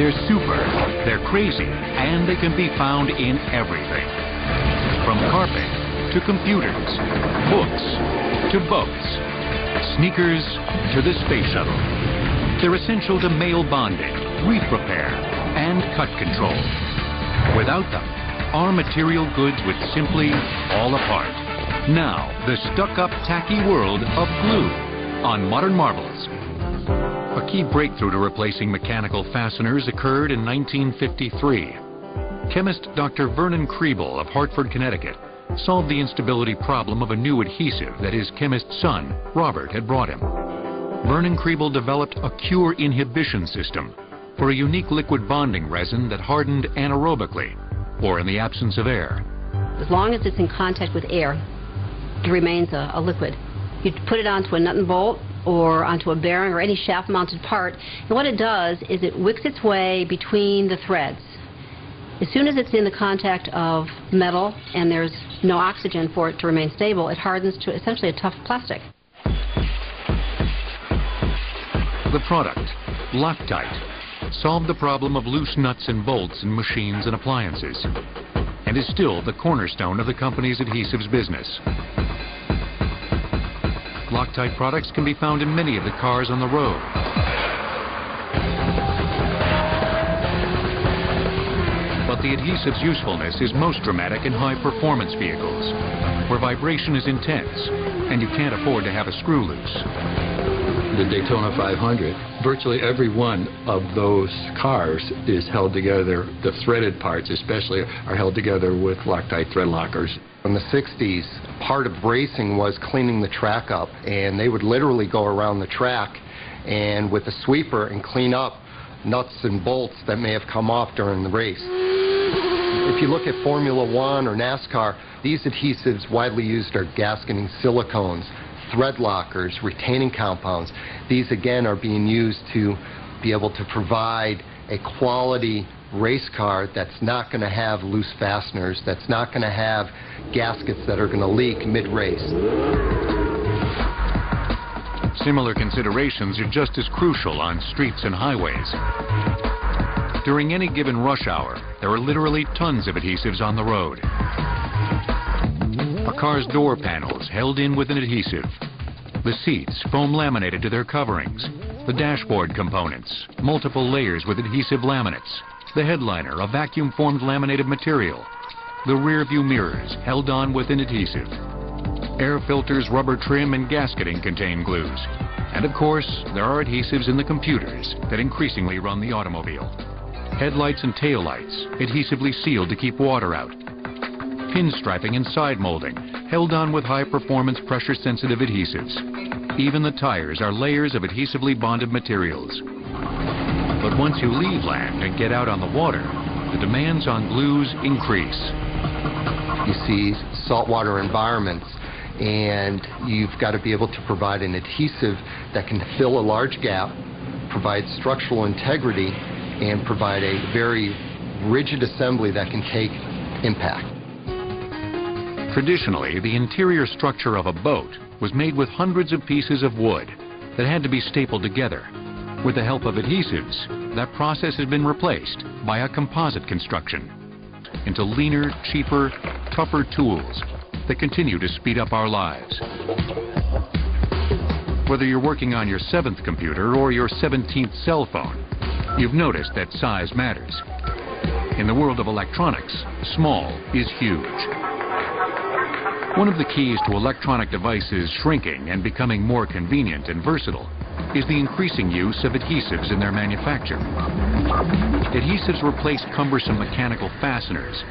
They're super, they're crazy, and they can be found in everything. From carpet to computers, books to boats, sneakers to the space shuttle. They're essential to mail bonding, reef repair, and cut control. Without them, our material goods would simply fall apart. Now, the stuck-up, tacky world of glue on Modern Marvels. A key breakthrough to replacing mechanical fasteners occurred in 1953. Chemist Dr. Vernon Kriebel of Hartford, Connecticut, solved the instability problem of a new adhesive that his chemist son, Robert, had brought him. Vernon Kriebel developed a cure inhibition system for a unique liquid bonding resin that hardened anaerobically, or in the absence of air. As long as it's in contact with air, it remains a liquid. You put it onto a nut and bolt or onto a bearing or any shaft-mounted part, and what it does is it wicks its way between the threads. As soon as it's in the contact of metal and there's no oxygen for it to remain stable, it hardens to essentially a tough plastic. The product, Loctite, solved the problem of loose nuts and bolts in machines and appliances, and is still the cornerstone of the company's adhesives business. Loctite products can be found in many of the cars on the road. But the adhesive's usefulness is most dramatic in high-performance vehicles, where vibration is intense and you can't afford to have a screw loose. The Daytona 500, virtually every one of those cars is held together, the threaded parts especially, are held together with Loctite thread lockers. In the 60s, part of racing was cleaning the track up, and they would literally go around the track and with a sweeper and clean up nuts and bolts that may have come off during the race. If you look at Formula One or NASCAR, these adhesives widely used are gasketing silicones, thread lockers, retaining compounds. These again are being used to be able to provide a quality race car that's not going to have loose fasteners, that's not going to have gaskets that are going to leak mid-race. Similar considerations are just as crucial on streets and highways. During any given rush hour, there are literally tons of adhesives on the road. A car's door panels held in with an adhesive. The seats foam laminated to their coverings. The dashboard components, multiple layers with adhesive laminates. The headliner, a vacuum-formed laminated material. The rear view mirrors held on with an adhesive. Air filters, rubber trim, and gasketing contain glues. And of course, there are adhesives in the computers that increasingly run the automobile. Headlights and taillights, adhesively sealed to keep water out. Pinstriping and side molding, held on with high-performance pressure-sensitive adhesives. Even the tires are layers of adhesively bonded materials. But once you leave land and get out on the water, the demands on glues increase. You see saltwater environments, and you've got to be able to provide an adhesive that can fill a large gap, provide structural integrity, and provide a very rigid assembly that can take impact. Traditionally, the interior structure of a boat was made with hundreds of pieces of wood that had to be stapled together. With the help of adhesives, that process has been replaced by a composite construction into leaner, cheaper, tougher tools that continue to speed up our lives. Whether you're working on your 7th computer or your 17th cell phone, you've noticed that size matters. In the world of electronics, small is huge. One of the keys to electronic devices shrinking and becoming more convenient and versatile is the increasing use of adhesives in their manufacture. Adhesives replace cumbersome mechanical fasteners,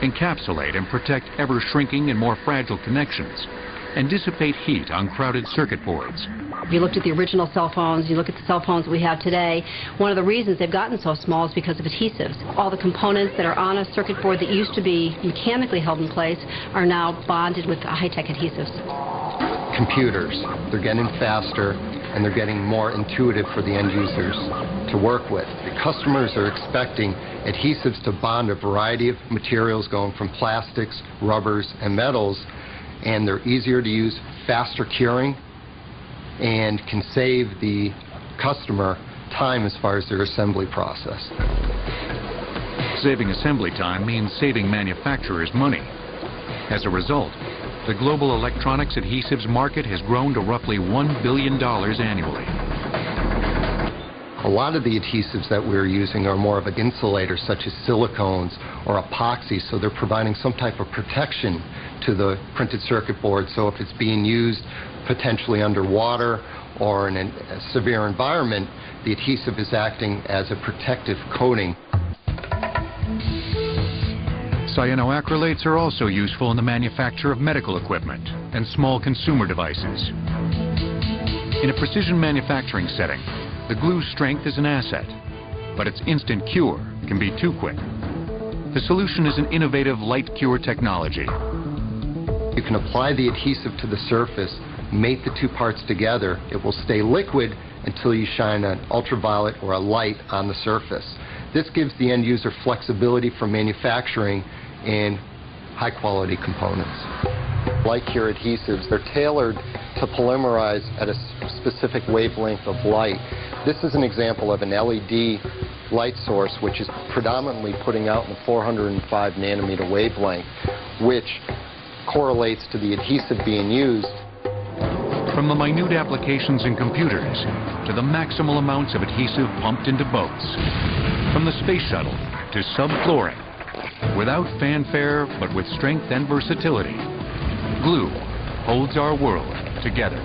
encapsulate and protect ever-shrinking and more fragile connections, and dissipate heat on crowded circuit boards. If you looked at the original cell phones, you look at the cell phones that we have today, one of the reasons they've gotten so small is because of adhesives. All the components that are on a circuit board that used to be mechanically held in place are now bonded with high-tech adhesives. Computers, they're getting faster and they're getting more intuitive for the end users to work with. The customers are expecting adhesives to bond a variety of materials going from plastics, rubbers, and metals, and they're easier to use, faster curing, and can save the customer time as far as their assembly process. Saving assembly time means saving manufacturers money. As a result, the global electronics adhesives market has grown to roughly $1 billion annually. A lot of the adhesives that we're using are more of an insulator, such as silicones or epoxy, so they're providing some type of protection to the printed circuit board. So if it's being used potentially underwater or in a severe environment, the adhesive is acting as a protective coating. Cyanoacrylates are also useful in the manufacture of medical equipment and small consumer devices. In a precision manufacturing setting, the glue's strength is an asset, but its instant cure can be too quick. The solution is an innovative light cure technology. You can apply the adhesive to the surface, mate the two parts together. It will stay liquid until you shine an ultraviolet or a light on the surface. This gives the end user flexibility for manufacturing in high quality components. Light cure adhesives, they're tailored to polymerize at a specific wavelength of light. This is an example of an LED light source which is predominantly putting out in the 405 nanometer wavelength, which correlates to the adhesive being used. From the minute applications in computers to the maximal amounts of adhesive pumped into boats, from the space shuttle to subflooring, without fanfare but with strength and versatility, glue holds our world together.